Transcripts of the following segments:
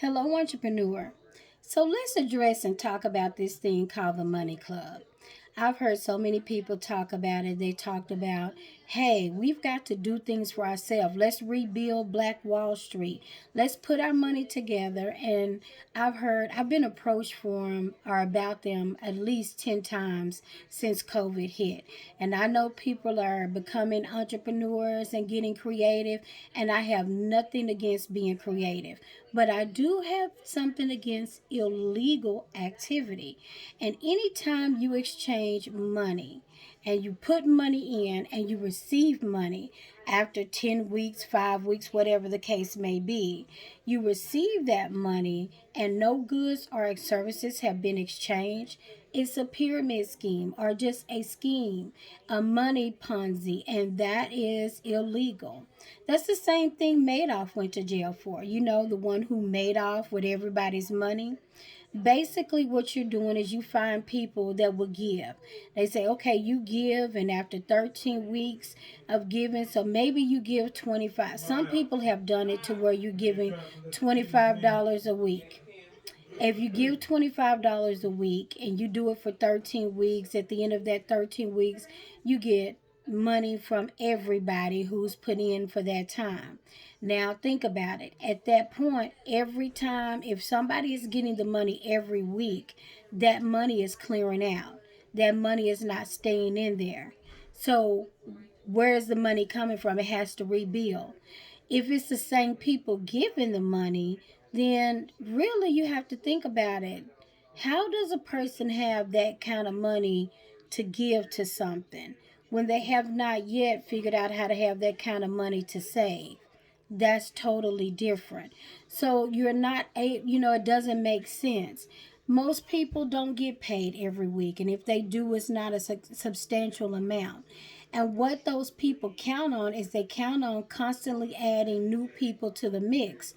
Hello, entrepreneur. So let's address and talk about this thing called the Money Club. I've heard so many people talk about it. They talked about, hey, we've got to do things for ourselves. Let's rebuild Black Wall Street. Let's put our money together. And I've been approached for them or about them at least 10 times since COVID hit. And I know people are becoming entrepreneurs and getting creative. And I have nothing against being creative. But I do have something against illegal activity. And anytime you exchange money and you put money in and you receive money after 10 weeks, 5 weeks, whatever the case may be, you receive that money and no goods or services have been exchanged. It's a pyramid scheme or just a scheme, a money Ponzi, and that is illegal. That's the same thing Madoff went to jail for. You know, the one who made off with everybody's money. Basically, what you're doing is you find people that will give. They say, okay, you give, and after 13 weeks of giving, so maybe you give 25. Some people have done it to where you're giving $25 a week. If you give $25 a week and you do it for 13 weeks, at the end of that 13 weeks, you get money from everybody who's put in for that time. Now, think about it. At that point, every time, if somebody is getting the money every week, that money is clearing out. That money is not staying in there. So, where is the money coming from? It has to rebuild. If it's the same people giving the money, then really you have to think about it. How does a person have that kind of money to give to something when they have not yet figured out how to have that kind of money to save? That's totally different. So you're not it doesn't make sense. Most people don't get paid every week, and if they do, it's not a substantial amount. And what those people count on is they count on constantly adding new people to the mix.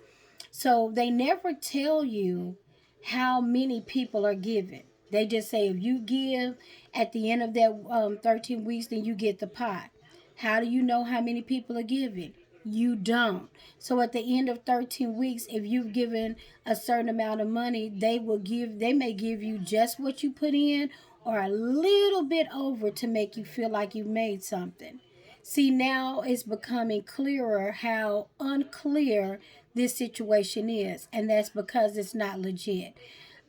So they never tell you how many people are giving. They just say if you give at the end of that 13 weeks, then you get the pot. How do you know how many people are giving? You don't. So at the end of 13 weeks, if you've given a certain amount of money, they may give you just what you put in or a little bit over to make you feel like you made something. See, now it's becoming clearer how unclear this situation is, and that's because it's not legit.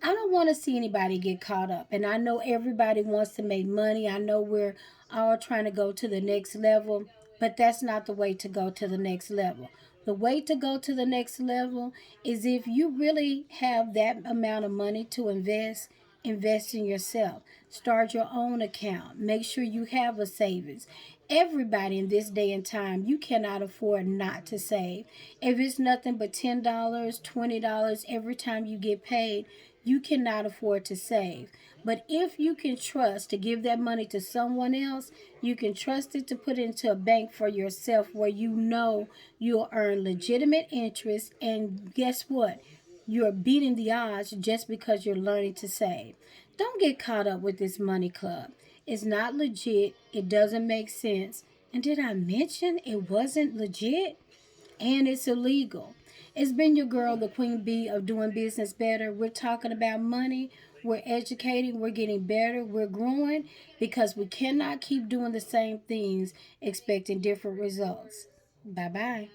I don't want to see anybody get caught up, and I know everybody wants to make money. I know we're all trying to go to the next level, but that's not the way to go to the next level. The way to go to the next level is if you really have that amount of money to invest in yourself. Start your own account. Make sure you have a savings. Everybody in this day and time, you cannot afford not to save. If it's nothing but $10, $20 every time you get paid, you cannot afford to save. But if you can trust to give that money to someone else, you can trust it to put into a bank for yourself where you know you'll earn legitimate interest. And guess what? You're beating the odds just because you're learning to save. Don't get caught up with this money club. It's not legit. It doesn't make sense. And did I mention it wasn't legit? And it's illegal. It's been your girl, the Queen Bee of Doing Business Better. We're talking about money. We're educating. We're getting better. We're growing because we cannot keep doing the same things expecting different results. Bye bye.